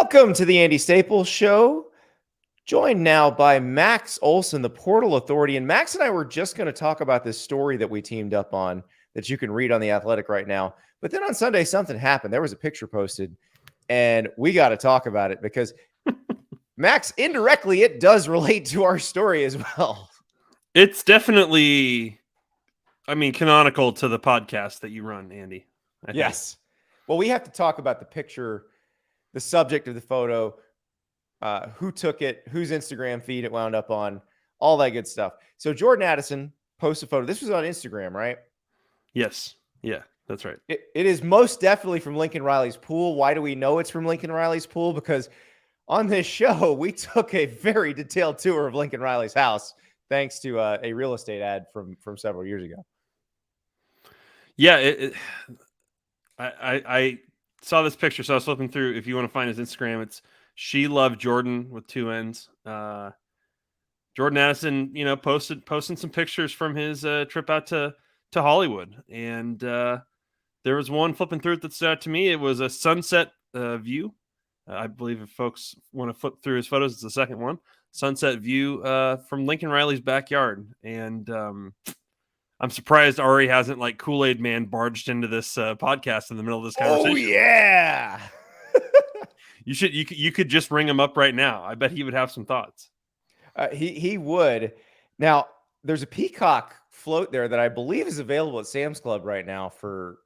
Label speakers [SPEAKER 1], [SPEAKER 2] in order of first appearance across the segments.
[SPEAKER 1] Welcome to the Andy Staples Show. Joined now by Max Olson, the Portal Authority. And Max and I were just going to talk about this story that we teamed up on that you can read on The Athletic right now. But then on Sunday, something happened. There was a picture posted, and we got to talk about it because, Max, indirectly, it does relate to our story as well.
[SPEAKER 2] It's definitely, canonical to the podcast that you run, Andy.
[SPEAKER 1] Yes. Well, we have to talk about the picture, the subject of the photo, who took it, whose Instagram feed it wound up on, all that good stuff. So Jordan Addison posts a photo. This was on Instagram, right?
[SPEAKER 2] Yes. Yeah, that's right.
[SPEAKER 1] It is most definitely from Lincoln Riley's pool. Why do we know it's from Lincoln Riley's pool? Because on this show, we took a very detailed tour of Lincoln Riley's house, thanks to a real estate ad from several years ago.
[SPEAKER 2] Yeah, I saw this picture, so I was flipping through. If you want to find his Instagram, it's She Loved Jordan with 2 N's. Jordan Addison, posting some pictures from his trip out to Hollywood, and there was one flipping through it that stood out to me. It was a sunset view. I believe if folks want to flip through his photos, it's the second one. Sunset view from Lincoln Riley's backyard, and I'm surprised Ari hasn't like Kool-Aid Man barged into this podcast in the middle of this conversation.
[SPEAKER 1] Oh yeah.
[SPEAKER 2] You could just ring him up right now. I bet he would have some thoughts.
[SPEAKER 1] He would. Now, there's a peacock float there that I believe is available at Sam's Club right now for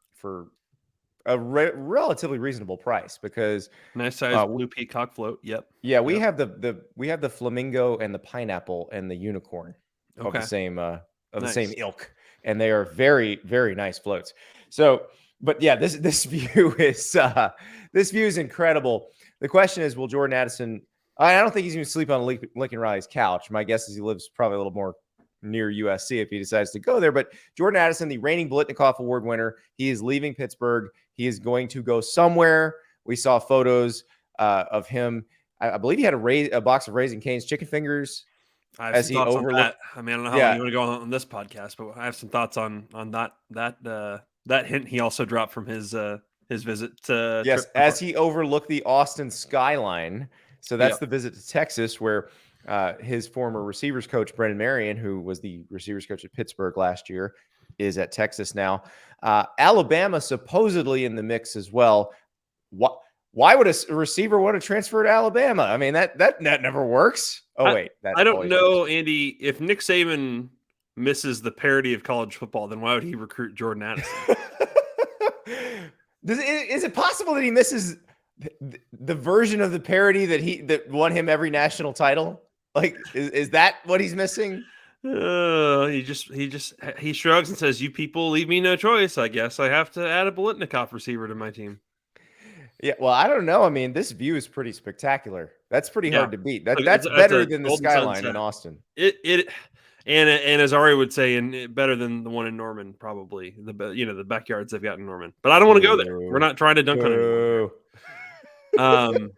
[SPEAKER 1] a relatively reasonable price, because
[SPEAKER 2] nice size blue peacock float. Yep.
[SPEAKER 1] Yeah, we have the flamingo and the pineapple and the unicorn of the same the same ilk, and they are very, very nice floats. So, but yeah, this view is incredible. The question is, will Jordan Addison? I don't think he's going to sleep on Lincoln Riley's couch. My guess is he lives probably a little more near USC if he decides to go there. But Jordan Addison, the reigning Blitnikoff Award winner, he is leaving Pittsburgh. He is going to go somewhere. We saw photos of him. I believe he had a box of Raising Cane's chicken fingers.
[SPEAKER 2] I have some thoughts on that. I don't know how long you want to go on this podcast, but I have some thoughts on that hint he also dropped from his visit to
[SPEAKER 1] as he overlooked the Austin skyline. So that's the visit to Texas, where his former receivers coach, Brendan Marion, who was the receivers coach at Pittsburgh last year, is at Texas now. Alabama supposedly in the mix as well. Why would a receiver want to transfer to Alabama? I mean, that never works. Oh, wait.
[SPEAKER 2] I don't know, works. Andy. If Nick Saban misses the parody of college football, then why would he recruit Jordan Addison?
[SPEAKER 1] Is it possible that he misses the version of the parody that won him every national title? Like, is that what he's missing?
[SPEAKER 2] He shrugs and says, "You people leave me no choice. I guess I have to add a Blitnikoff receiver to my team."
[SPEAKER 1] Yeah, well, I don't know. I mean, this view is pretty spectacular. That's pretty hard to beat. That's better than the skyline sunset in Austin.
[SPEAKER 2] And as Ari would say, and better than the one in Norman, probably the backyards they've got in Norman. But I don't want to go there. We're not trying to dunk on anyone.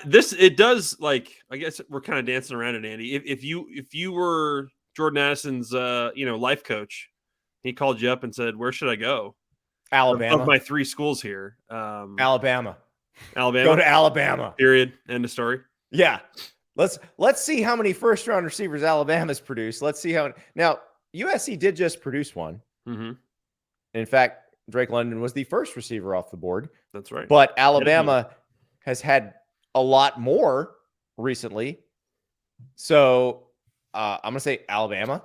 [SPEAKER 2] It does, like, I guess we're kind of dancing around it, Andy. If you were Jordan Addison's life coach, he called you up and said, "Where should I go?"
[SPEAKER 1] Alabama.
[SPEAKER 2] Of my 3 schools here.
[SPEAKER 1] Alabama.
[SPEAKER 2] Go
[SPEAKER 1] to Alabama.
[SPEAKER 2] Period. End of story.
[SPEAKER 1] Yeah. Let's see how many first-round receivers Alabama's produced. Let's see how. Now, USC did just produce one.
[SPEAKER 2] Mm-hmm.
[SPEAKER 1] In fact, Drake London was the first receiver off the board.
[SPEAKER 2] That's right.
[SPEAKER 1] But Alabama has had a lot more recently. So I'm going to say Alabama.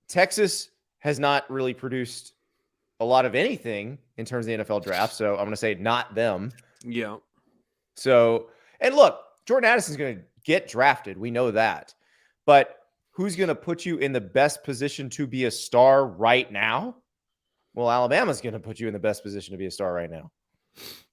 [SPEAKER 1] Texas has not really produced a lot of anything in terms of the NFL draft. So I'm going to say not them.
[SPEAKER 2] Yeah.
[SPEAKER 1] So, and look, Jordan Addison's going to get drafted. We know that. But who's going to put you in the best position to be a star right now? Well, Alabama's going to put you in the best position to be a star right now.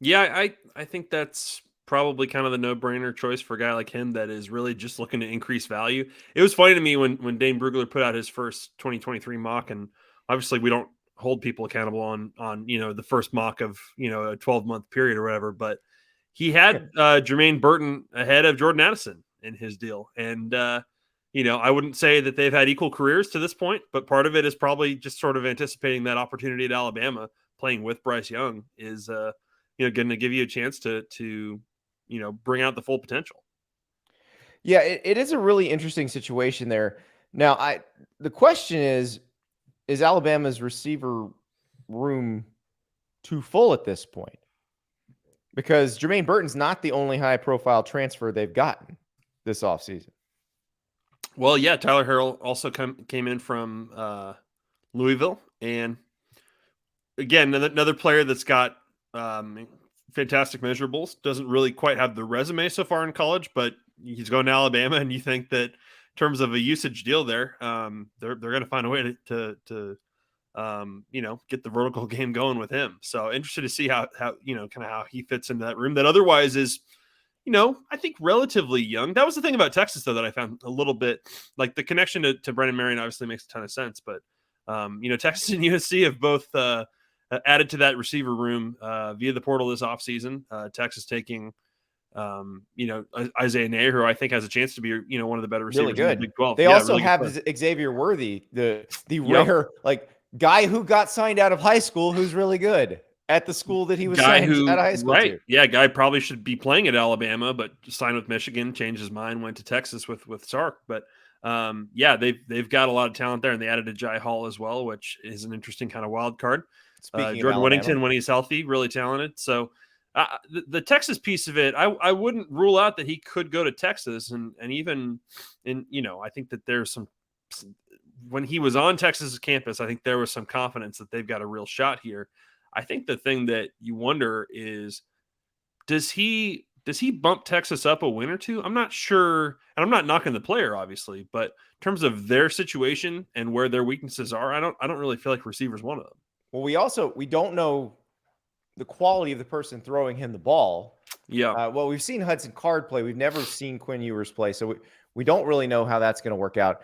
[SPEAKER 2] Yeah, I think that's probably kind of the no-brainer choice for a guy like him that is really just looking to increase value. It was funny to me when Dane Brugler put out his first 2023 mock, and obviously we don't hold people accountable on the first mock of a 12-month period or whatever, but he had Jermaine Burton ahead of Jordan Addison in his deal. And I wouldn't say that they've had equal careers to this point, but part of it is probably just sort of anticipating that opportunity at Alabama, playing with Bryce Young is going to give you a chance to bring out the full potential.
[SPEAKER 1] Yeah, it is a really interesting situation there. Now, the question is Alabama's receiver room too full at this point? Because Jermaine Burton's not the only high-profile transfer they've gotten this offseason.
[SPEAKER 2] Well, yeah, Tyler Harrell also came in from Louisville, and again, another player that's got fantastic measurables. Doesn't really quite have the resume so far in college, but he's going to Alabama, and you think that in terms of a usage deal there, they're going to find a way to get the vertical game going with him. So interested to see how kind of how he fits into that room that otherwise is, I think relatively young. That was the thing about Texas, though, that I found a little bit like the connection to Brennan Marion obviously makes a ton of sense, but Texas and USC have both added to that receiver room via the portal this offseason. Texas taking, Isaiah Nair, who I think has a chance to be, one of the better receivers
[SPEAKER 1] really
[SPEAKER 2] in the Big 12.
[SPEAKER 1] They also have Xavier Worthy, the rare guy who got signed out of high school, who's really good at the school that he was signed out of high school.
[SPEAKER 2] Right.
[SPEAKER 1] To.
[SPEAKER 2] Yeah. Guy probably should be playing at Alabama, but signed with Michigan, changed his mind, went to Texas with Sark. But they've got a lot of talent there, and they added Jai Hall as well, which is an interesting kind of wild card. Jordan Whittington, when he's healthy, really talented. So the Texas piece of it, I wouldn't rule out that he could go to Texas, and even I think that there's some when he was on Texas's campus, I think there was some confidence that they've got a real shot here. I think the thing that you wonder is, does he bump Texas up a win or two? I'm not sure, and I'm not knocking the player, obviously, but in terms of their situation and where their weaknesses are, I don't really feel like receiver's one of them.
[SPEAKER 1] Well, we don't know the quality of the person throwing him the ball.
[SPEAKER 2] Yeah.
[SPEAKER 1] Well, we've seen Hudson Card play. We've never seen Quinn Ewers play, so we don't really know how that's going to work out.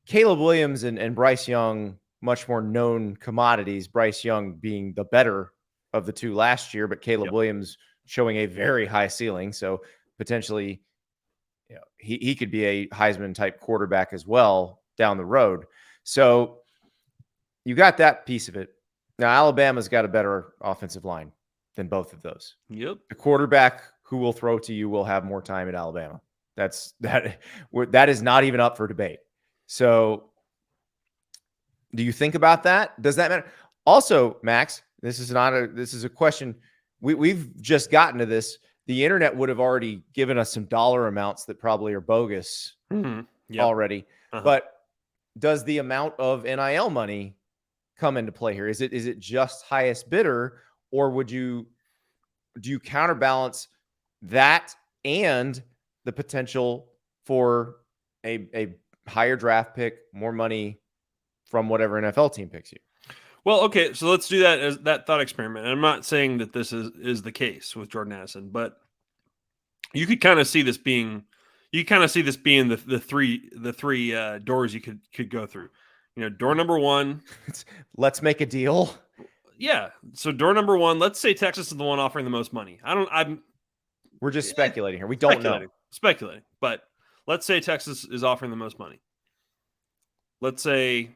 [SPEAKER 1] Caleb Williams and Bryce Young, much more known commodities. Bryce Young being the better of the two last year, but Caleb Williams showing a very high ceiling. So potentially, he could be a Heisman type quarterback as well down the road. So you got that piece of it. Now, Alabama's got a better offensive line than both of those.
[SPEAKER 2] Yep.
[SPEAKER 1] The quarterback who will throw to you will have more time at Alabama. That is not even up for debate. So do you think about that? Does that matter? Also, Max, this is a question. We've just gotten to this. The internet would have already given us some dollar amounts that probably are bogus already. Uh-huh. But does the amount of NIL money come into play here? Is it just highest bidder, or do you counterbalance that and the potential for a higher draft pick, more money from whatever NFL team picks you?
[SPEAKER 2] Well, okay, so let's do that as that thought experiment. And I'm not saying that this is the case with Jordan Addison, but you could kind of see this being the three doors you could go through. Door number one.
[SPEAKER 1] Let's make a deal.
[SPEAKER 2] Yeah. So door number one, let's say Texas is the one offering the most money.
[SPEAKER 1] We're just speculating here. We don't know.
[SPEAKER 2] Speculating. But let's say Texas is offering the most money. Let's say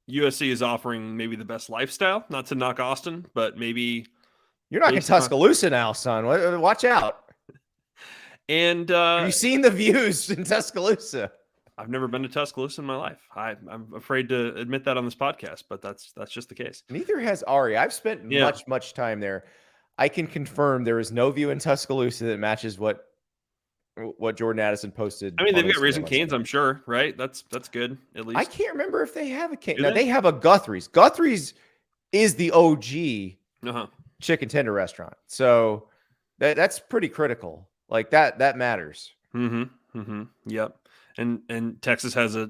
[SPEAKER 2] USC is offering maybe the best lifestyle. Not to knock Austin, but maybe
[SPEAKER 1] you're knocking Tuscaloosa now, son. Watch out.
[SPEAKER 2] And
[SPEAKER 1] have you seen the views in Tuscaloosa?
[SPEAKER 2] I've never been to Tuscaloosa in my life. I'm afraid to admit that on this podcast, but that's just the case.
[SPEAKER 1] Neither has Ari. I've spent much time there. I can confirm there is no view in Tuscaloosa that matches what Jordan Addison posted.
[SPEAKER 2] I mean, they've got Raising Cane's, I'm sure, right? That's good, at least.
[SPEAKER 1] I can't remember if they have a cane. Now, they have a Guthrie's. Guthrie's is the OG chicken tender restaurant. So that's pretty critical. Like that matters.
[SPEAKER 2] Yep. And Texas has a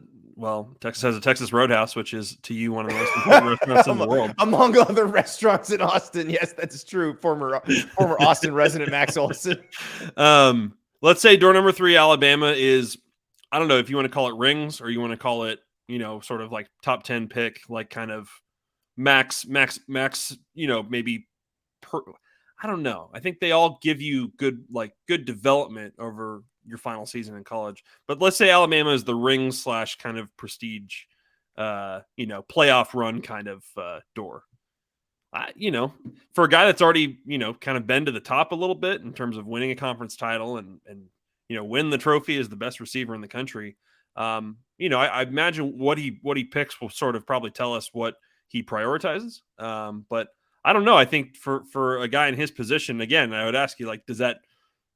[SPEAKER 2] Texas Roadhouse, which is to you one of the most important restaurants in the world.
[SPEAKER 1] Among other restaurants in Austin. Yes, that's true. Former Austin resident Max Olson.
[SPEAKER 2] Let's say door number 3, Alabama is, I don't know if you want to call it rings or you want to call it, sort of like top 10 pick, like kind of max, maybe I don't know. I think they all give you good development over your final season in college. But let's say Alabama is the ring / kind of prestige, playoff run kind of door. for a guy that's already, kind of been to the top a little bit in terms of winning a conference title and win the trophy as the best receiver in the country. I imagine what he picks will sort of probably tell us what he prioritizes. But I don't know. I think for a guy in his position, again, I would ask you, like, does that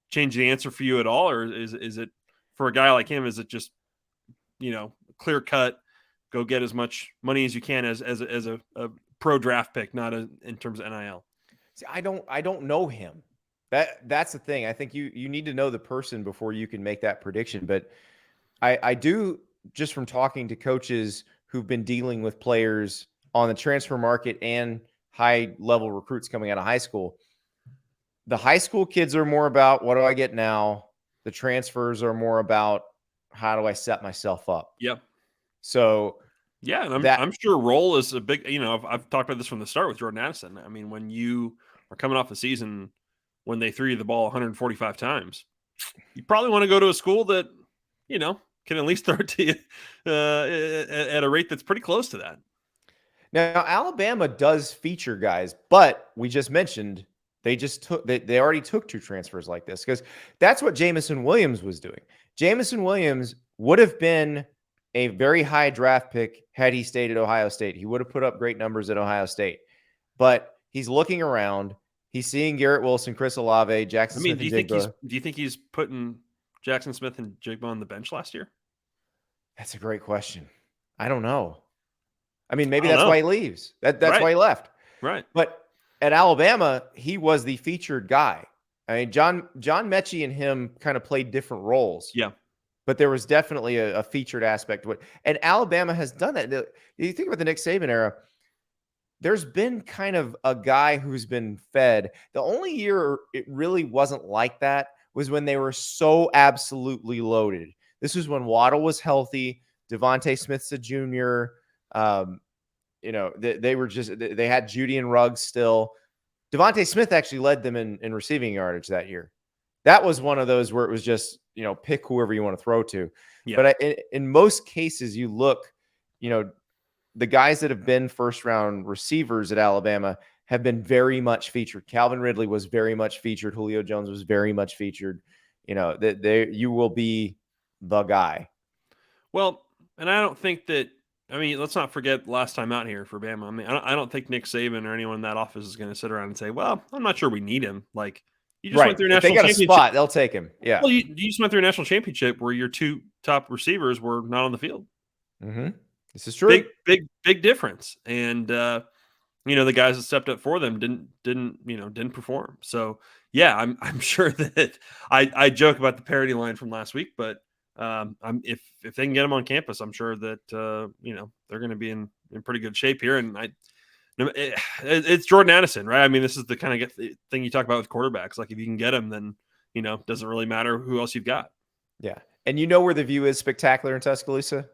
[SPEAKER 2] change the answer for you at all? Or is it for a guy like him, is it just, clear cut, go get as much money as you can as a pro draft pick, not in terms of NIL?
[SPEAKER 1] See, I don't know him. That's the thing. I think you need to know the person before you can make that prediction. But I do, just from talking to coaches who've been dealing with players on the transfer market and high level recruits coming out of high school. The high school kids are more about, what do I get now? The transfers are more about, how do I set myself up?
[SPEAKER 2] Yeah.
[SPEAKER 1] So
[SPEAKER 2] yeah, and I'm sure role is a big, I've talked about this from the start with Jordan Addison. I mean, when you are coming off a season when they threw you the ball 145 times, you probably want to go to a school that, can at least throw it to you at a rate that's pretty close to that.
[SPEAKER 1] Now, Alabama does feature guys, but we just mentioned they already took 2 transfers like this, because that's what Jamison Williams was doing. Jamison Williams would have been a very high draft pick had he stayed at Ohio State. He would have put up great numbers at Ohio State, but he's looking around. He's seeing Garrett Wilson, Chris Olave, Jackson Smith,
[SPEAKER 2] do you think he's putting Jackson Smith and Jigba on the bench last year?
[SPEAKER 1] That's a great question. I don't know. I mean, maybe that's why he leaves. That's why he left.
[SPEAKER 2] Right.
[SPEAKER 1] But at Alabama, he was the featured guy. I mean, John Mechie and him kind of played different roles.
[SPEAKER 2] Yeah.
[SPEAKER 1] But there was definitely a featured aspect to it. And Alabama has done that. You think about the Nick Saban era, there's been kind of a guy who's been fed. The only year it really wasn't like that was when they were so absolutely loaded. This was when Waddle was healthy, Devontae Smith's a junior. They had Judy and Ruggs still. Devontae Smith actually led them in receiving yardage that year. That was one of those where it was just, pick whoever you want to throw to. Yeah. But in most cases, you look, the guys that have been first round receivers at Alabama have been very much featured. Calvin Ridley was very much featured. Julio Jones was very much featured. You will be the guy.
[SPEAKER 2] Well, and I don't think that, let's not forget last time out here for Bama. I mean, I don't think Nick Saban or anyone in that office is going to sit around and say, well, I'm not sure we need him. Like, you just went through a national championship.
[SPEAKER 1] They got a spot, they'll take him. Yeah.
[SPEAKER 2] Well, you just went through a national championship where your 2 top receivers were not on the field.
[SPEAKER 1] Mm-hmm. This is true.
[SPEAKER 2] Big difference. And, the guys that stepped up for them didn't perform. So yeah, I'm sure that I joke about the parody line from last week, but if they can get them on campus, I'm sure that they're going to be in pretty good shape here. And it's Jordan Addison, right? I mean, this is the kind of thing you talk about with quarterbacks. Like, if you can get them, then doesn't really matter who else you've got.
[SPEAKER 1] Yeah, and where the view is spectacular in Tuscaloosa?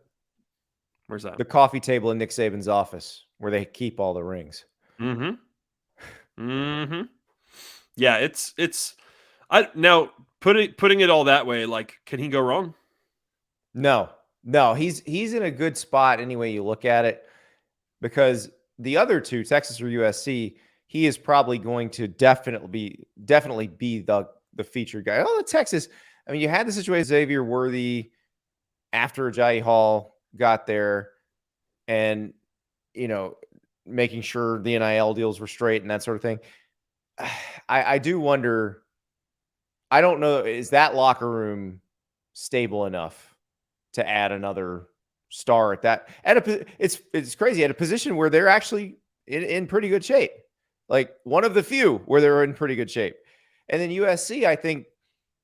[SPEAKER 2] Where's that?
[SPEAKER 1] The coffee table in Nick Saban's office, where they keep all the rings.
[SPEAKER 2] Mm-hmm. Mm-hmm. Yeah, it's. Now putting it all that way, like, can he go wrong?
[SPEAKER 1] No, he's in a good spot any way you look at it, because the other 2, Texas or USC, he is probably going to definitely be the featured guy. Oh, the Texas. I mean, you had the situation with Xavier Worthy after Ajayi Hall got there, and making sure the NIL deals were straight and that sort of thing. I do wonder. I don't know. Is that locker room stable enough to add another star at that? It's crazy, at a position where they're actually in pretty good shape, like one of the few where they're in pretty good shape. And then USC, I think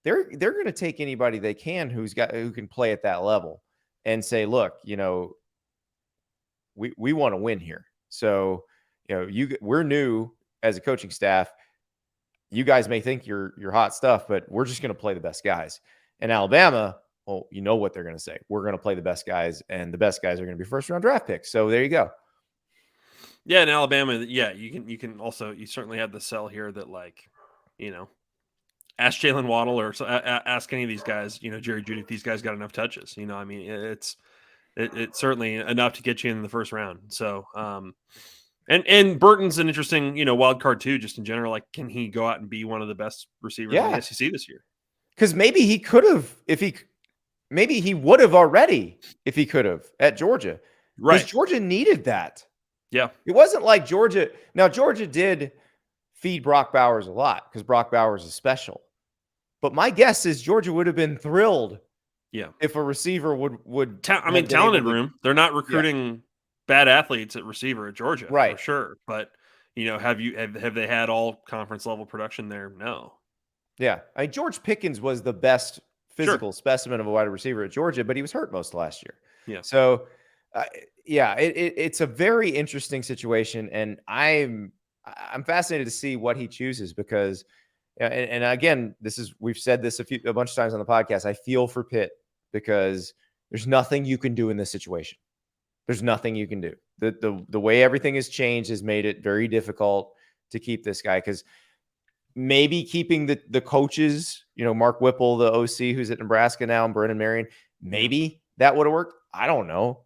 [SPEAKER 1] they're going to take anybody they can who can play at that level and say, look, we want to win here. So, we're new as a coaching staff. You guys may think you're hot stuff, but we're just going to play the best guys. And Alabama, well, you know what they're going to say. We're going to play the best guys, and the best guys are going to be first round draft picks. So there you go.
[SPEAKER 2] Yeah, in Alabama, yeah, you can also, you certainly have the sell here that, like, ask Jalen Waddle or ask any of these guys, Jerry Jeudy, if these guys got enough touches. It's certainly enough to get you in the first round. So, And Burton's an interesting, wild card too, just in general. Like, can he go out and be one of the best receivers in the SEC this year?
[SPEAKER 1] Because maybe he could have, maybe he would have already if he could have at Georgia. Because
[SPEAKER 2] Right.
[SPEAKER 1] Georgia needed that.
[SPEAKER 2] Yeah.
[SPEAKER 1] It wasn't like Georgia. Now, Georgia did feed Brock Bowers a lot because Brock Bowers is special. But my guess is Georgia would have been thrilled if a receiver would
[SPEAKER 2] talented room. They're not recruiting bad athletes at receiver at Georgia, for sure. But have they had all conference level production there? No.
[SPEAKER 1] Yeah, I mean, George Pickens was the best physical specimen of a wide receiver at Georgia, but he was hurt most of last year.
[SPEAKER 2] Yeah.
[SPEAKER 1] So, it's a very interesting situation, and I'm fascinated to see what he chooses because, and again, we've said this a bunch of times on the podcast. I feel for Pitt because there's nothing you can do in this situation. There's nothing you can do. The way everything has changed has made it very difficult to keep this guy because maybe keeping the coaches, Mark Whipple, the OC who's at Nebraska now, and Brennan Marion, maybe that would have worked. I don't know.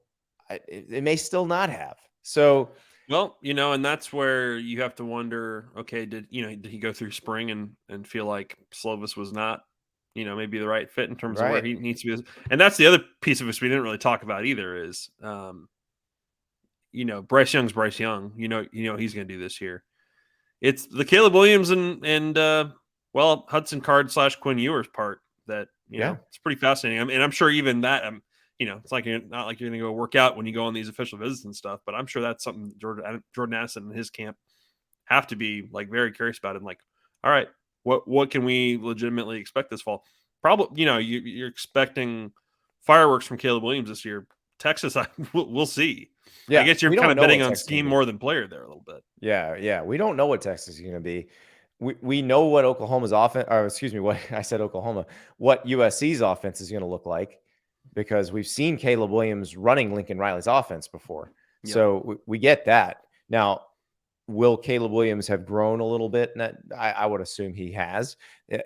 [SPEAKER 1] It may still not have. So,
[SPEAKER 2] well, and that's where you have to wonder, okay, did he go through spring and feel like Slovis was not, maybe the right fit in terms of where he needs to be. And that's the other piece of this we didn't really talk about either is, Bryce Young's Bryce Young, he's going to do this year. It's the Caleb Williams and Hudson Card / Quinn Ewers part that, it's pretty fascinating. I mean, I'm sure even that, it's like not like you're going to go work out when you go on these official visits and stuff, but I'm sure that's something Jordan Addison and his camp have to be like very curious about. And like, all right, what can we legitimately expect this fall? Probably, you're expecting fireworks from Caleb Williams this year. Texas, we'll see. Yeah, I guess you're kind of betting on scheme more than player there a little bit.
[SPEAKER 1] Yeah. We don't know what Texas is going to be. We know what Oklahoma's offense, or excuse me, what I said Oklahoma, what USC's offense is going to look like because we've seen Caleb Williams running Lincoln Riley's offense before. Yep. So we get that. Now, will Caleb Williams have grown a little bit? And I would assume he has.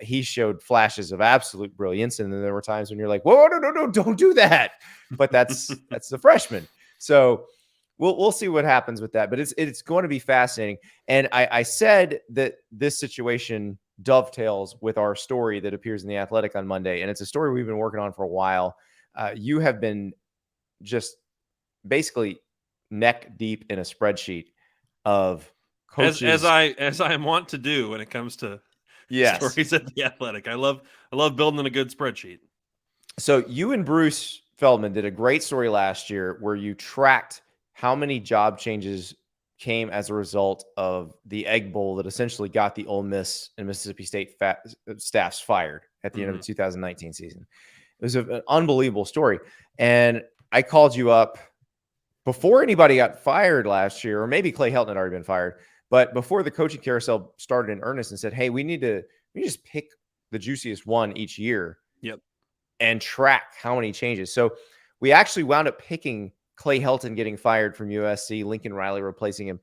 [SPEAKER 1] He showed flashes of absolute brilliance, and then there were times when you're like, "Whoa, no, don't do that!" But that's the freshman. So we'll see what happens with that. But it's going to be fascinating. And I said that this situation dovetails with our story that appears in The Athletic on Monday, and it's a story we've been working on for a while. You have been just basically neck deep in a spreadsheet of coaches,
[SPEAKER 2] as I am wont to do when it comes to stories at The Athletic. I love building a good spreadsheet.
[SPEAKER 1] So you and Bruce Feldman did a great story last year where you tracked how many job changes came as a result of the Egg Bowl that essentially got the Ole Miss and Mississippi State staffs fired at the end of the 2019 season. It was an unbelievable story. And I called you up before anybody got fired last year, or maybe Clay Helton had already been fired, but before the coaching carousel started in earnest, and said, hey, we just pick the juiciest one each year.
[SPEAKER 2] Yep.
[SPEAKER 1] And track how many changes. So we actually wound up picking Clay Helton getting fired from USC, Lincoln Riley replacing him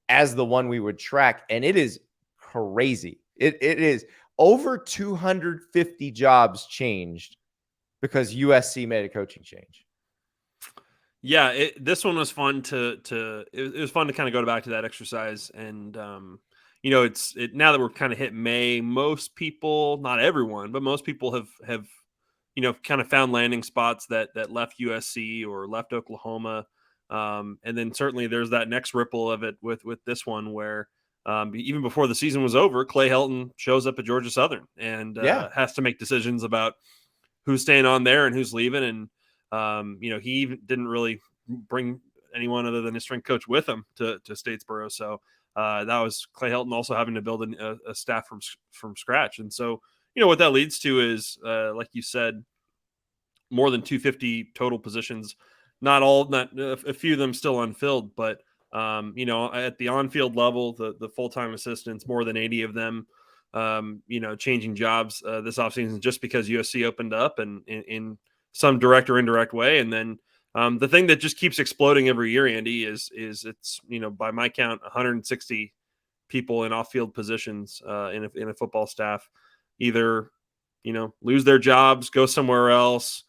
[SPEAKER 1] as the one we would track. And it is crazy. It is over 250 jobs changed because USC made a coaching change.
[SPEAKER 2] Yeah, this one was fun it was fun to kind of go back to that exercise. And, it's now that we're kind of hit May, most people, not everyone, but most people have kind of found landing spots that left USC or left Oklahoma. And then certainly there's that next ripple of it with this one where even before the season was over, Clay Helton shows up at Georgia Southern and has to make decisions about who's staying on there and who's leaving. And, he even didn't really bring anyone other than his strength coach with him to Statesboro. So that was Clay Helton also having to build a staff from scratch. And so, what that leads to is, like you said, more than 250 total positions, not a few of them still unfilled, but, at the on-field level, the full-time assistants, more than 80 of them, changing jobs this offseason just because USC opened up and in some direct or indirect way. And then the thing that just keeps exploding every year, Andy, is it's, by my count, 160 people in off-field positions in a football staff either, lose their jobs, go somewhere else,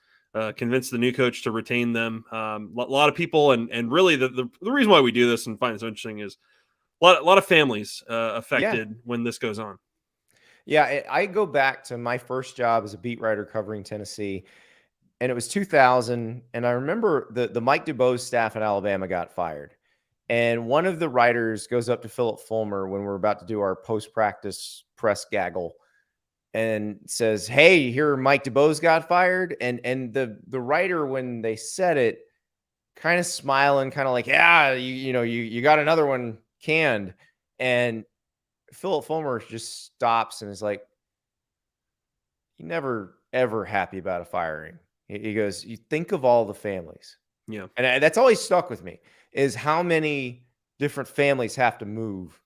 [SPEAKER 2] convince the new coach to retain them. A lot of people, and really the reason why we do this and find it so interesting is a lot of families affected when this goes on.
[SPEAKER 1] Yeah, I go back to my first job as a beat writer covering Tennessee, and it was 2000. And I remember the Mike DuBose staff in Alabama got fired. And one of the writers goes up to Philip Fulmer when we're about to do our post-practice press gaggle and says, "Hey, here Mike DuBose got fired." And the writer, when they said it, kind of smiling, kind of like, "Yeah, you got another one canned." And Philip Fulmer just stops and is like, "You never ever happy about a firing." He goes, "You think of all the families."
[SPEAKER 2] Yeah.
[SPEAKER 1] And that's always stuck with me, is how many different families have to move,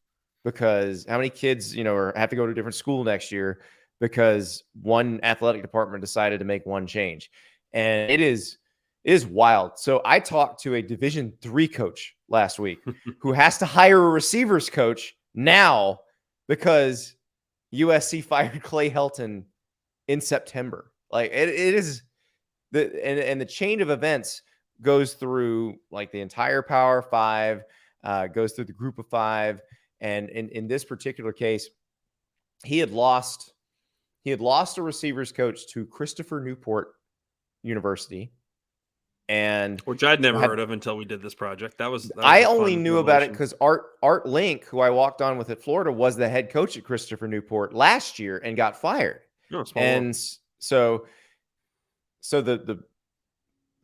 [SPEAKER 1] because how many kids, have to go to a different school next year because one athletic department decided to make one change. And it is wild. So I talked to a Division III coach last week who has to hire a receivers coach now because USC fired Clay Helton in September. Like it is the chain of events goes through like the entire Power Five, goes through the Group of Five, and in this particular case, he had lost a receivers coach to Christopher Newport University, and
[SPEAKER 2] which I'd never heard of until we did this project. That was
[SPEAKER 1] I only knew about it because Art Link, who I walked on with at Florida, was the head coach at Christopher Newport last year and got fired. And so the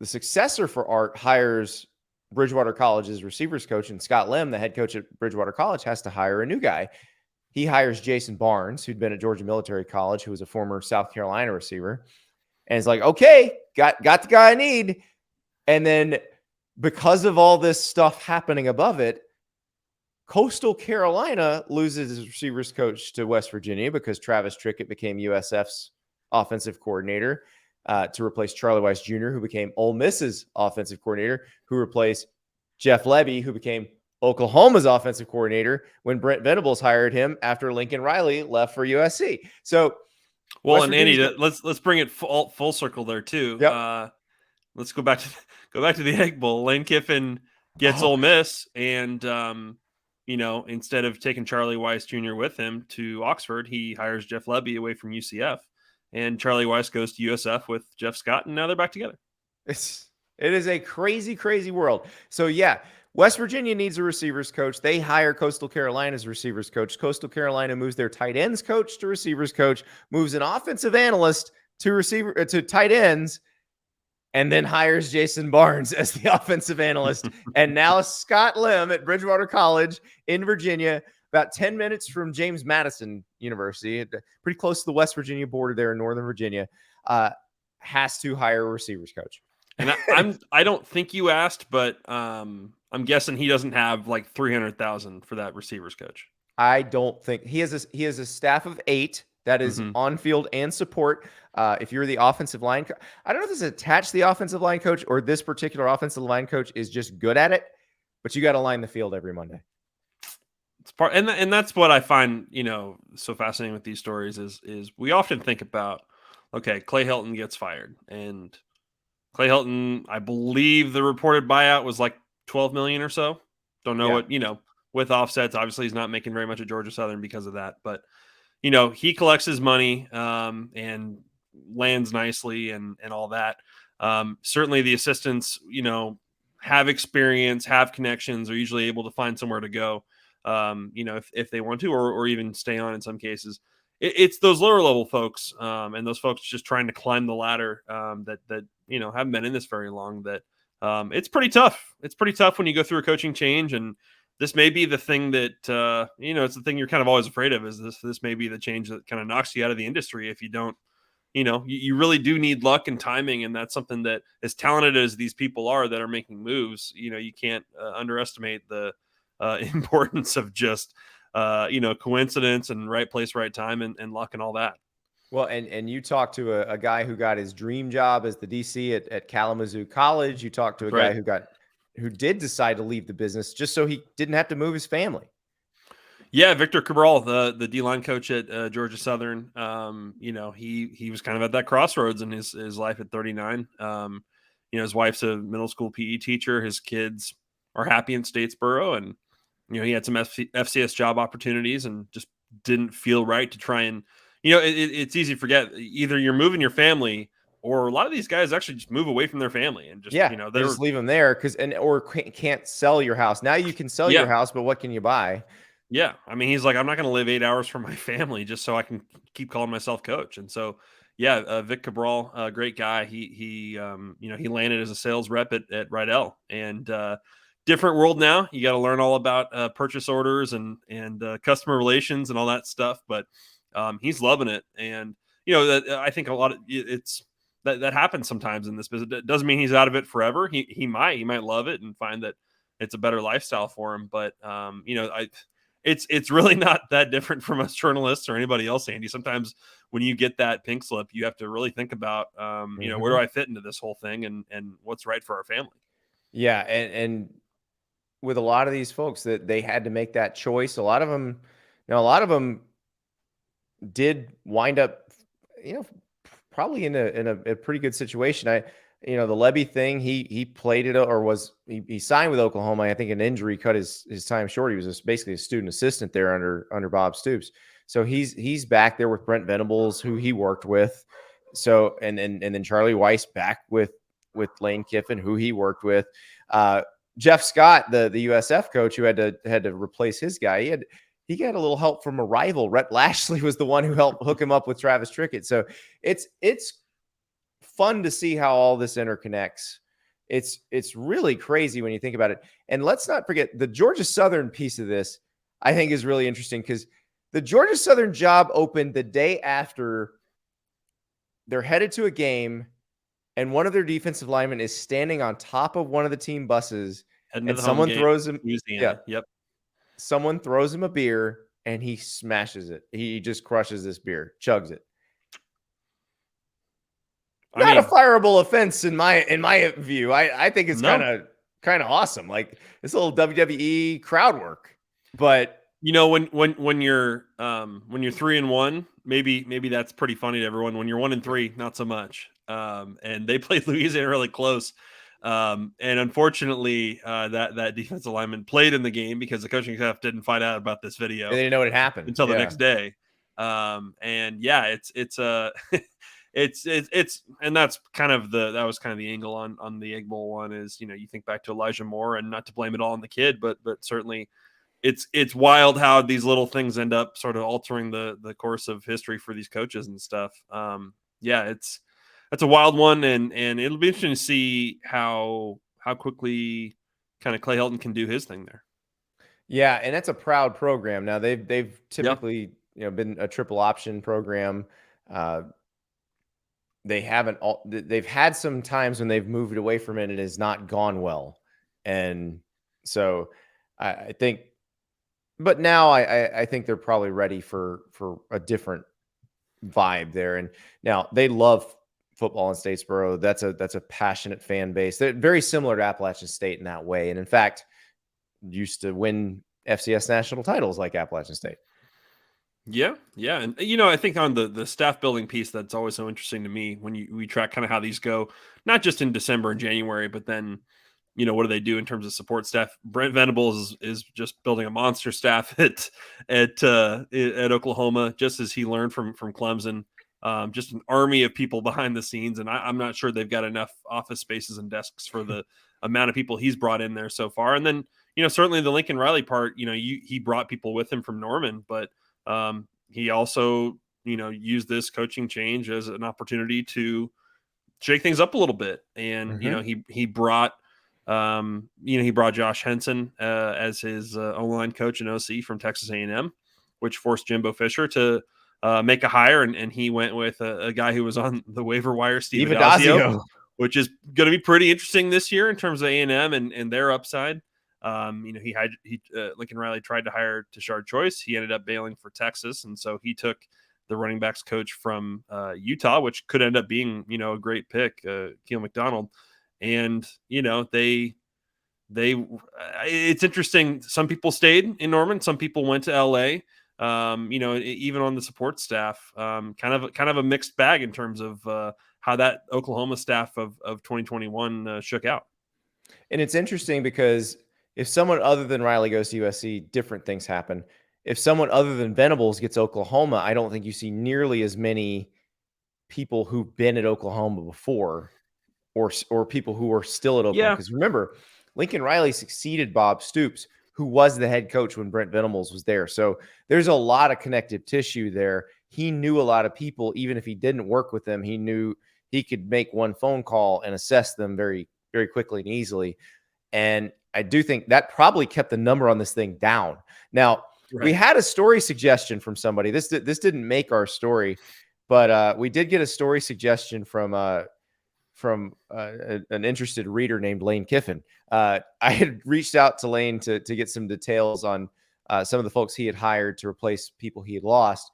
[SPEAKER 1] successor for Art hires Bridgewater College's receivers coach, and Scott Lim, the head coach at Bridgewater College, has to hire a new guy. He hires Jason Barnes, who'd been at Georgia Military College, who was a former South Carolina receiver. And it's like, okay, got the guy I need. And then because of all this stuff happening above it, Coastal Carolina loses his receivers coach to West Virginia because Travis Trickett became USF's offensive coordinator. To replace Charlie Weiss Jr., who became Ole Miss's offensive coordinator, who replaced Jeff Lebby, who became Oklahoma's offensive coordinator when Brent Venables hired him after Lincoln Riley left for USC. So,
[SPEAKER 2] well, and Andy, let's bring it full circle there too.
[SPEAKER 1] Yep.
[SPEAKER 2] Let's go back to the Egg Bowl. Lane Kiffin gets Ole Miss, and instead of taking Charlie Weiss Jr. with him to Oxford, he hires Jeff Lebby away from UCF. And Charlie Weiss goes to USF with Jeff Scott, and now they're back together.
[SPEAKER 1] It is a crazy, crazy world. So, yeah, West Virginia needs a receivers coach. They hire Coastal Carolina's receivers coach. Coastal Carolina moves their tight ends coach to receivers coach, moves an offensive analyst to tight ends, and then hires Jason Barnes as the offensive analyst. And now Scott Lim at Bridgewater College in Virginia, about 10 minutes from James Madison University, pretty close to the West Virginia border there in Northern Virginia, has to hire a receivers coach.
[SPEAKER 2] And I don't think you asked, but I'm guessing he doesn't have like $300,000 for that receivers coach.
[SPEAKER 1] I don't think he has a staff of 8 that is on field and support. If you're the offensive line, I don't know if this is attached to the offensive line coach or this particular offensive line coach is just good at it, but you got to line the field every Monday.
[SPEAKER 2] It's part, and that's what I find, so fascinating with these stories is we often think about, okay, Clay Helton gets fired, and Clay Helton, I believe the reported buyout was like $12 million or so. Don't know what, with offsets. Obviously, he's not making very much at Georgia Southern because of that, but he collects his money and lands nicely and all that. Certainly, the assistants, have experience, have connections, are usually able to find somewhere to go. If they want to, or even stay on in some cases. It's those lower level folks and those folks just trying to climb the ladder that haven't been in this very long. That it's pretty tough. It's pretty tough when you go through a coaching change, and this may be the thing that it's the thing you're kind of always afraid of. Is this may be the change that kind of knocks you out of the industry if you don't. You really do need luck and timing, and that's something that, as talented as these people are that are making moves, you can't underestimate the importance of just coincidence and right place, right time, and luck and all that.
[SPEAKER 1] Well, and you talked to a guy who got his dream job as the DC at Kalamazoo College. You talked to a guy who did decide to leave the business just so he didn't have to move his family.
[SPEAKER 2] Yeah, Victor Cabral, the D-line coach at Georgia Southern. He was kind of at that crossroads in his life at 39. His wife's a middle school PE teacher. His kids are happy in Statesboro, and he had some FCS job opportunities and just didn't feel right to try and it's easy to forget, either you're moving your family, or a lot of these guys actually just move away from their family and just
[SPEAKER 1] Yeah,
[SPEAKER 2] they
[SPEAKER 1] or
[SPEAKER 2] were
[SPEAKER 1] just leave them there or can't sell your house. Now you can sell your
[SPEAKER 2] yeah.
[SPEAKER 1] house, but what can you buy?
[SPEAKER 2] Yeah, I mean, he's like, I'm not going to live 8 hours from my family just so I can keep calling myself coach. And so, yeah, Vic Cabral, great guy. He landed as a sales rep at Rydell, and different world now. You got to learn all about purchase orders and customer relations and all that stuff. But he's loving it, and I think a lot of it's that happens sometimes in this business. It doesn't mean he's out of it forever. He might love it and find that it's a better lifestyle for him. But it's really not that different from us journalists or anybody else, Andy. Sometimes when you get that pink slip, you have to really think about, where do I fit into this whole thing and what's right for our family.
[SPEAKER 1] Yeah, and with a lot of these folks that they had to make that choice, a lot of them did wind up, probably in a pretty good situation. The Levy thing, he played it, or he signed with Oklahoma. I think an injury cut his time short. He was basically a student assistant there under Bob Stoops. So he's back there with Brent Venables, who he worked with. So and then Charlie Weiss back with Lane Kiffin, who he worked with. Jeff Scott, the USF coach, who had to replace his guy. He got a little help from a rival. Rhett Lashley was the one who helped hook him up with Travis Trickett. So it's fun to see how all this interconnects. It's really crazy when you think about it. And let's not forget the Georgia Southern piece of this, I think, is really interesting, because the Georgia Southern job opened the day after they're headed to a game, and one of their defensive linemen is standing on top of one of the team buses, and someone throws him.
[SPEAKER 2] Louisiana.
[SPEAKER 1] Yeah.
[SPEAKER 2] Yep.
[SPEAKER 1] Someone throws him a beer and he smashes it. He just crushes this beer, chugs it. Not a fireable offense in my view. I think it's kind of awesome. Like, it's a little WWE crowd work. But
[SPEAKER 2] when you're 3-1, maybe that's pretty funny to everyone. When you're 1-3, not so much. And they played Louisiana really close. And unfortunately, that defensive lineman played in the game because the coaching staff didn't find out about this video.
[SPEAKER 1] They didn't know what had happened
[SPEAKER 2] until the next day. And yeah, it's and that's kind of the angle on the Egg Bowl one is, you think back to Elijah Moore, and not to blame it all on the kid, but certainly it's wild how these little things end up sort of altering the course of history for these coaches and stuff. That's a wild one, and it'll be interesting to see how quickly kind of Clay Helton can do his thing there.
[SPEAKER 1] Yeah, and that's a proud program. Now they've typically been a triple option program. They've had some times when they've moved away from it and it has not gone well, and so I think. But now I think they're probably ready for a different vibe there. And now they love football in Statesboro. That's a passionate fan base. They're very similar to Appalachian State in that way. And in fact, used to win FCS national titles like Appalachian State.
[SPEAKER 2] Yeah. And, I think on the staff building piece, that's always so interesting to me when we track kind of how these go, not just in December and January, but then, what do they do in terms of support staff? Brent Venables is just building a monster staff at Oklahoma, just as he learned from Clemson. Just an army of people behind the scenes, and I'm not sure they've got enough office spaces and desks for the amount of people he's brought in there so far. And then, certainly the Lincoln Riley part, he brought people with him from Norman, but he also, used this coaching change as an opportunity to shake things up a little bit. And, he brought Josh Henson as his O-line coach and OC from Texas A&M, which forced Jimbo Fisher to make a hire. And he went with a guy who was on the waiver wire, Steve Addazio, which is going to be pretty interesting this year in terms of A&M and their upside. Lincoln Riley tried to hire Tashard Choice. He ended up bailing for Texas. And so he took the running backs coach from Utah, which could end up being, a great pick, Keel McDonald. And, they it's interesting. Some people stayed in Norman. Some people went to LA. Even on the support staff, kind of a mixed bag in terms of how that Oklahoma staff of 2021 shook out.
[SPEAKER 1] And it's interesting because if someone other than Riley goes to USC, different things happen. If someone other than Venables gets Oklahoma, I don't think you see nearly as many people who've been at Oklahoma before or people who are still at Oklahoma.
[SPEAKER 2] Yeah.
[SPEAKER 1] Because remember, Lincoln Riley succeeded Bob Stoops, who was the head coach when Brent Venables was there. So there's a lot of connective tissue there. He knew a lot of people. Even if he didn't work with them, he knew he could make one phone call and assess them very, very quickly and easily. And I do think that probably kept the number on this thing down. Now, we had a story suggestion from somebody. This didn't make our story, but we did get a story suggestion from an interested reader named Lane Kiffin. I had reached out to Lane to get some details on some of the folks he had hired to replace people he had lost.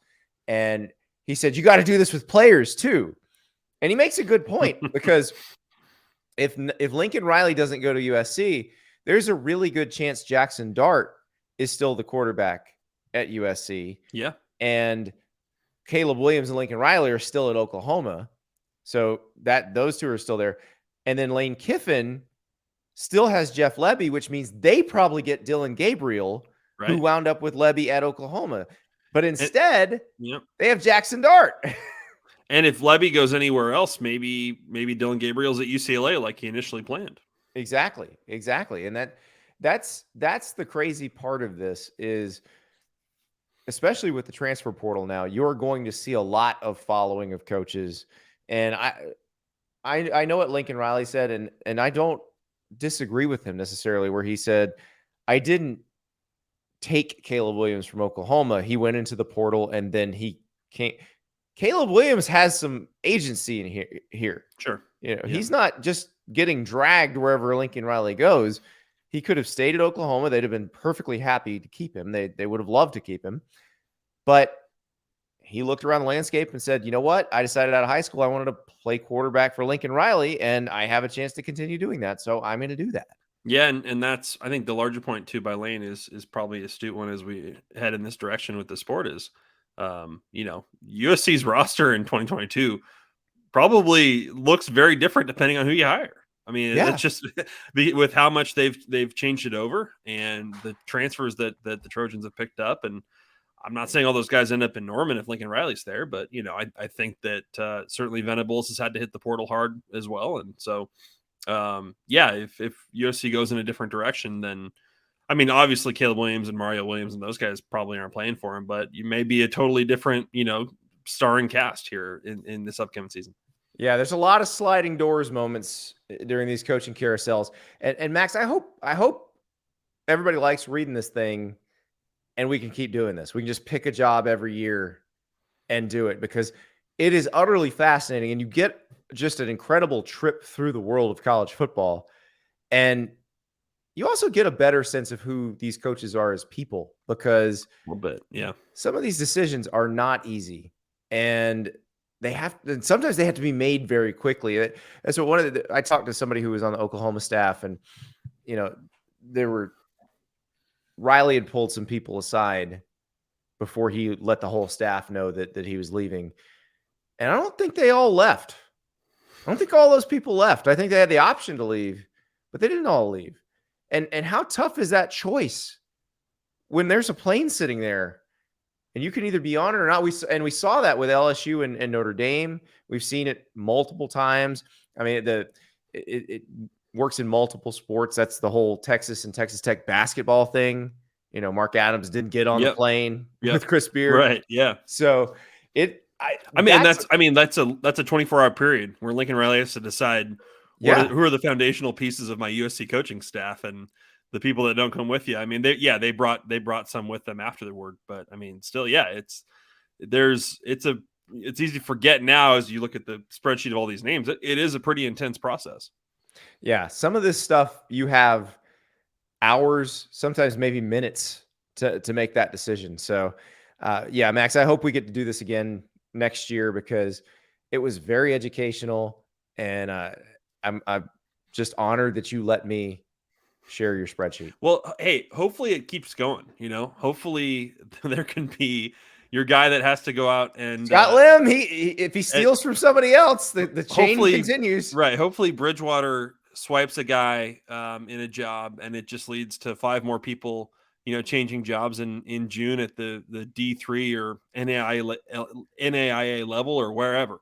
[SPEAKER 1] And he said, you got to do this with players too. And he makes a good point because if Lincoln Riley doesn't go to USC, there's a really good chance Jackson Dart is still the quarterback at USC.
[SPEAKER 2] Yeah.
[SPEAKER 1] And Caleb Williams and Lincoln Riley are still at Oklahoma. So those two are still there. And then Lane Kiffin still has Jeff Lebby, which means they probably get Dylan Gabriel, who wound up with Lebby at Oklahoma. But instead, they have Jackson Dart.
[SPEAKER 2] And if Lebby goes anywhere else, maybe Dylan Gabriel's at UCLA like he initially planned.
[SPEAKER 1] Exactly. And that's the crazy part of this is, especially with the transfer portal now, you're going to see a lot of following of coaches. And I know what Lincoln Riley said, and I don't disagree with him necessarily, where he said, I didn't take Caleb Williams from Oklahoma. He went into the portal and then he came. Caleb Williams has some agency in here.
[SPEAKER 2] Sure.
[SPEAKER 1] He's not just getting dragged wherever Lincoln Riley goes. He could have stayed at Oklahoma. They'd have been perfectly happy to keep him. They would have loved to keep him. But he looked around the landscape and said, you know what? I decided out of high school I wanted to play quarterback for Lincoln Riley, and I have a chance to continue doing that. So I'm going to do that.
[SPEAKER 2] Yeah, and that's, I think the larger point too by Lane is probably an astute one as we head in this direction with the sport is, USC's roster in 2022 probably looks very different depending on who you hire. I mean, it's just with how much they've changed it over and the transfers that the Trojans have picked up. And I'm not saying all those guys end up in Norman if Lincoln Riley's there, but I think that certainly Venables has had to hit the portal hard as well. And so, if USC goes in a different direction, then I mean, obviously Caleb Williams and Mario Williams and those guys probably aren't playing for him, but you may be a totally different, starring cast here in this upcoming season.
[SPEAKER 1] Yeah, there's a lot of sliding doors moments during these coaching carousels. And Max, I hope everybody likes reading this thing and we can keep doing this. We can just pick a job every year and do it because it is utterly fascinating and you get just an incredible trip through the world of college football. And you also get a better sense of who these coaches are as people because
[SPEAKER 2] a little bit, yeah.
[SPEAKER 1] Some of these decisions are not easy and sometimes they have to be made very quickly. And so I talked to somebody who was on the Oklahoma staff and, Riley had pulled some people aside before he let the whole staff know that he was leaving. And I don't think they all left. I don't think all those people left. I think they had the option to leave, but they didn't all leave. And how tough is that choice when there's a plane sitting there and you can either be on it or not? We saw that with LSU and Notre Dame. We've seen it multiple times. I mean, it works in multiple sports. That's the whole Texas and Texas Tech basketball thing. Mark Adams didn't get on the plane with Chris Beard.
[SPEAKER 2] Right. Yeah.
[SPEAKER 1] So that's
[SPEAKER 2] a 24-hour period where Lincoln Riley has to decide who are the foundational pieces of my USC coaching staff and the people that don't come with you. I mean, they brought some with them afterward, but I mean, still, it's easy to forget now as you look at the spreadsheet of all these names. It is a pretty intense process.
[SPEAKER 1] Yeah. Some of this stuff you have hours, sometimes maybe minutes to make that decision. So Max, I hope we get to do this again next year because it was very educational and I'm just honored that you let me share your spreadsheet.
[SPEAKER 2] Well, hey, hopefully it keeps going. Hopefully there can be your guy that has to go out and
[SPEAKER 1] Scott Lim. He if he steals from somebody else, the chain continues.
[SPEAKER 2] Right. Hopefully Bridgewater swipes a guy in a job, and it just leads to 5 more people, changing jobs in June at the D3 or NAIA level or wherever.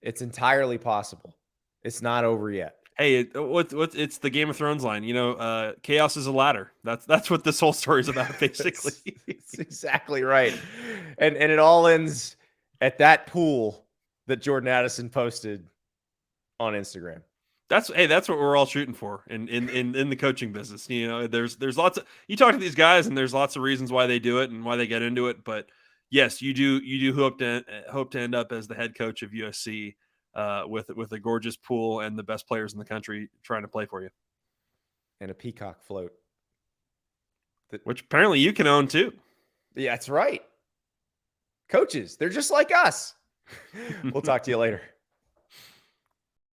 [SPEAKER 1] It's entirely possible. It's not over yet.
[SPEAKER 2] Hey, it's the Game of Thrones line, chaos is a ladder. That's what this whole story is about, basically.
[SPEAKER 1] It's exactly right. And it all ends at that pool that Jordan Addison posted on Instagram.
[SPEAKER 2] That's what we're all shooting for in the coaching business. There's lots of, you talk to these guys and there's lots of reasons why they do it and why they get into it. But yes, you do hope to end up as the head coach of USC with a gorgeous pool and the best players in the country trying to play for you.
[SPEAKER 1] And a peacock float.
[SPEAKER 2] Which apparently you can own too.
[SPEAKER 1] Yeah, that's right. Coaches, they're just like us. We'll talk to you later.